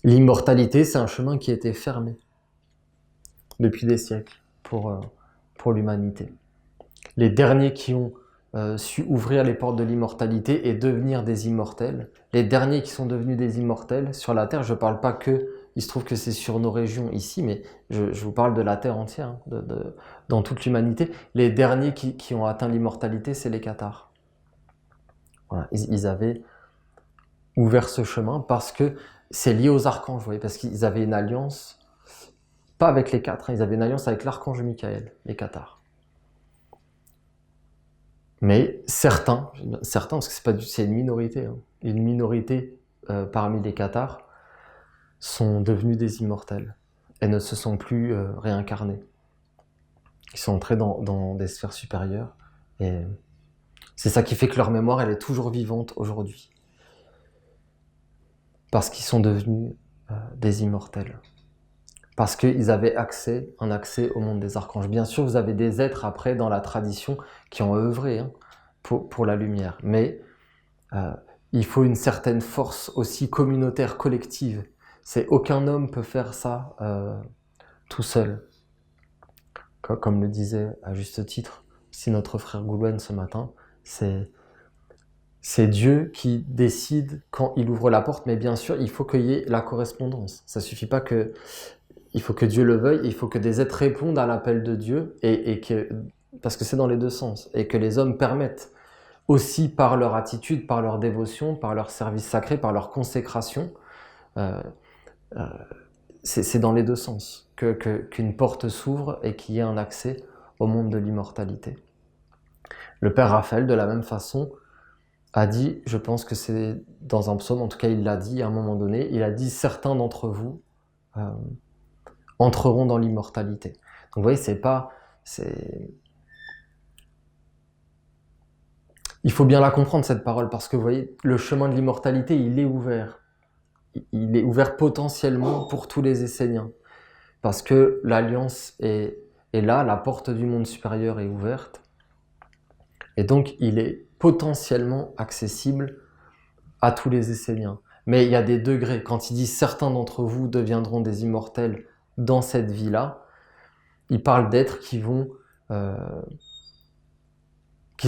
L'immortalité, c'est un chemin qui a été fermé depuis des siècles pour l'humanité. Les derniers qui ont su ouvrir les portes de l'immortalité et devenir des immortels, les derniers qui sont devenus des immortels sur la Terre, je ne parle pas que, il se trouve que c'est sur nos régions ici, mais je vous parle de la Terre entière, hein, dans toute l'humanité. Les derniers qui ont atteint l'immortalité, c'est les cathares. Voilà, ils avaient ouvert ce chemin parce que c'est lié aux archanges, vous voyez, parce qu'ils avaient une alliance, pas avec les quatre, hein, ils avaient une alliance avec l'archange Michael, les cathares. Mais certains, parce que c'est une minorité, hein, une minorité parmi les cathares sont devenus des immortels et ne se sont plus réincarnés. Ils sont entrés dans des sphères supérieures et c'est ça qui fait que leur mémoire elle est toujours vivante aujourd'hui. Parce qu'ils sont devenus des immortels. Parce qu'ils avaient un accès au monde des archanges. Bien sûr, vous avez des êtres après dans la tradition qui ont œuvré hein, pour la lumière, mais il faut une certaine force aussi communautaire, collective. Aucun homme peut faire ça tout seul. Comme le disait à juste titre si notre frère Goulouen ce matin, c'est Dieu qui décide quand il ouvre la porte, mais bien sûr, il faut qu'il y ait la correspondance. Ça suffit pas que... Il faut que Dieu le veuille, il faut que des êtres répondent à l'appel de Dieu, parce que c'est dans les deux sens, et que les hommes permettent aussi par leur attitude, par leur dévotion, par leur service sacré, par leur consécration, c'est dans les deux sens qu'une porte s'ouvre et qu'il y ait un accès au monde de l'immortalité. Le Père Raphaël, de la même façon, a dit, je pense que c'est dans un psaume, en tout cas il l'a dit à un moment donné, il a dit « Certains d'entre vous entreront dans l'immortalité ». Donc vous voyez, il faut bien la comprendre cette parole, parce que vous voyez, le chemin de l'immortalité, il est ouvert. Il est ouvert potentiellement pour tous les Esséniens. Parce que l'alliance est là, la porte du monde supérieur est ouverte. Et donc, il est potentiellement accessible à tous les Esséniens. Mais il y a des degrés. Quand il dit « certains d'entre vous deviendront des immortels dans cette vie-là », il parle d'êtres qui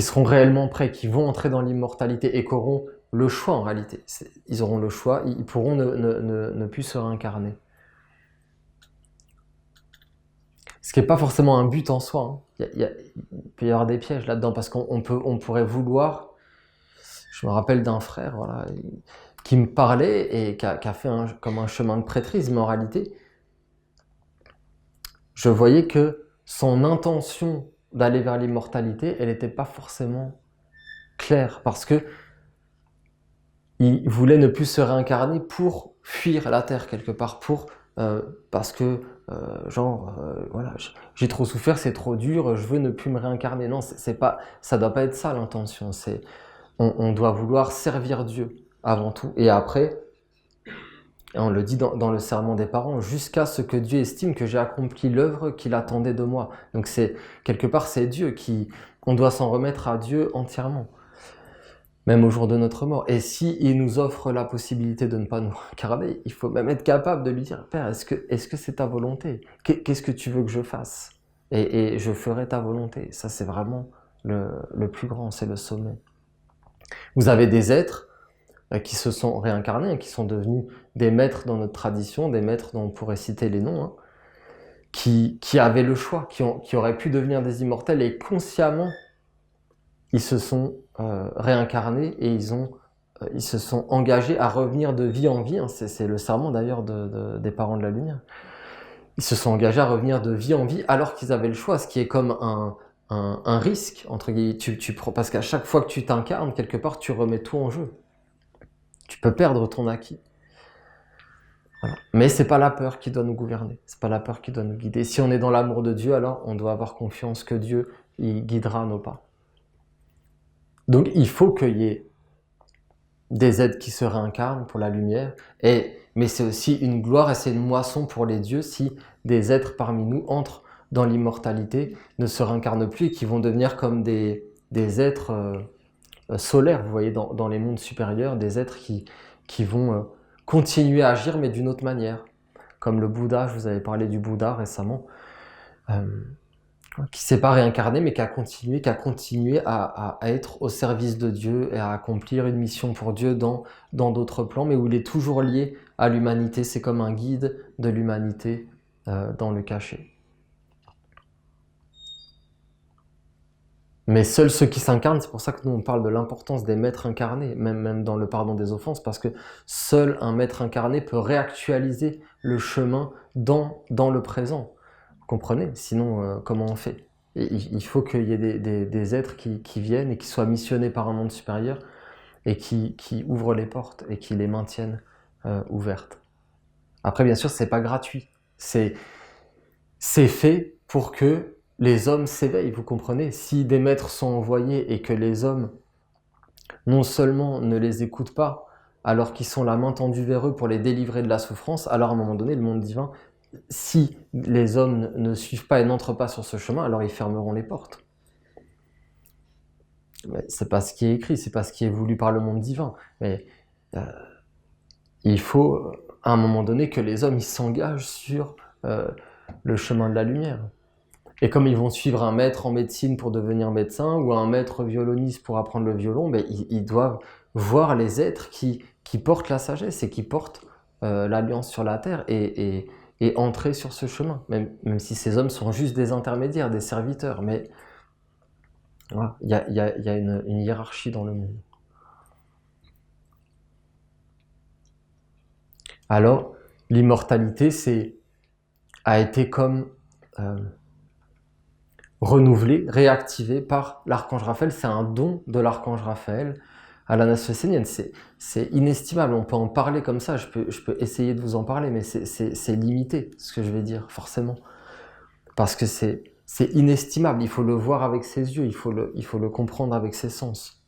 seront réellement prêts, qui vont entrer dans l'immortalité et qui auront le choix en réalité. Ils auront le choix, ils pourront ne plus se réincarner. Ce qui n'est pas forcément un but en soi. Hein. Il peut y avoir des pièges là-dedans, parce qu'on pourrait vouloir... Je me rappelle d'un frère voilà, qui me parlait et qui a fait comme un chemin de prêtrise, mais en réalité, je voyais que son intention d'aller vers l'immortalité, elle n'était pas forcément claire, parce que il voulait ne plus se réincarner pour fuir la terre quelque part, parce que voilà, j'ai trop souffert, c'est trop dur, je veux ne plus me réincarner. Non, ça doit pas être ça l'intention. On doit vouloir servir Dieu avant tout, et après, on le dit dans le serment des parents, jusqu'à ce que Dieu estime que j'ai accompli l'œuvre qu'il attendait de moi. Donc quelque part c'est Dieu on doit s'en remettre à Dieu entièrement, même au jour de notre mort. Et s'il nous offre la possibilité de ne pas nous réincarner, il faut même être capable de lui dire « Père, est-ce que c'est ta volonté ? Qu'est-ce que tu veux que je fasse ? Et je ferai ta volonté. » Ça c'est vraiment le plus grand, c'est le sommet. Vous avez des êtres qui se sont réincarnés, qui sont devenus des maîtres dans notre tradition, des maîtres dont on pourrait citer les noms, hein, qui avaient le choix, qui auraient pu devenir des immortels, et consciemment, ils se sont réincarnés et ils se sont engagés à revenir de vie en vie. Hein, c'est le serment d'ailleurs des parents de la lumière. Ils se sont engagés à revenir de vie en vie alors qu'ils avaient le choix, ce qui est comme un risque, entre guillemets, parce qu'à chaque fois que tu t'incarnes, quelque part, tu remets tout en jeu. Tu peux perdre ton acquis. Voilà. Mais c'est pas la peur qui doit nous gouverner, c'est pas la peur qui doit nous guider. Si on est dans l'amour de Dieu, alors on doit avoir confiance que Dieu il guidera nos pas. Donc il faut qu'il y ait des êtres qui se réincarnent pour la lumière, mais c'est aussi une gloire et c'est une moisson pour les dieux si des êtres parmi nous entrent dans l'immortalité, ne se réincarnent plus et qui vont devenir comme des êtres solaires, vous voyez, dans les mondes supérieurs, des êtres qui vont continuer à agir, mais d'une autre manière. Comme le Bouddha, je vous avais parlé du Bouddha récemment, qui s'est pas réincarné, mais qui a continué à être au service de Dieu et à accomplir une mission pour Dieu dans d'autres plans, mais où il est toujours lié à l'humanité. C'est comme un guide de l'humanité dans le cachet. Mais seuls ceux qui s'incarnent, c'est pour ça que nous on parle de l'importance des maîtres incarnés, même dans le pardon des offenses, parce que seul un maître incarné peut réactualiser le chemin dans le présent. Vous comprenez? Sinon, comment on fait? Il faut qu'il y ait des êtres qui viennent et qui soient missionnés par un monde supérieur et qui ouvrent les portes et qui les maintiennent ouvertes. Après, bien sûr, c'est pas gratuit. C'est fait pour que les hommes s'éveillent, vous comprenez? Si des maîtres sont envoyés et que les hommes, non seulement ne les écoutent pas, alors qu'ils sont la main tendue vers eux pour les délivrer de la souffrance, alors à un moment donné, le monde divin, si les hommes ne suivent pas et n'entrent pas sur ce chemin, alors ils fermeront les portes. C'est pas ce qui est écrit, c'est pas ce qui est voulu par le monde divin. Mais il faut, à un moment donné, que les hommes ils s'engagent sur le chemin de la lumière. Et comme ils vont suivre un maître en médecine pour devenir médecin, ou un maître violoniste pour apprendre le violon, ben, ils doivent voir les êtres qui portent la sagesse et qui portent l'alliance sur la terre et entrer sur ce chemin, même si ces hommes sont juste des intermédiaires, des serviteurs, mais voilà, il y a une hiérarchie dans le monde. Alors, l'immortalité a été comme renouvelée, réactivée par l'archange Raphaël. C'est un don de l'archange Raphaël à la nation essénienne. C'est inestimable, on peut en parler comme ça, je peux essayer de vous en parler, mais c'est limité, ce que je vais dire, forcément. Parce que c'est inestimable, il faut le voir avec ses yeux, il faut le comprendre avec ses sens.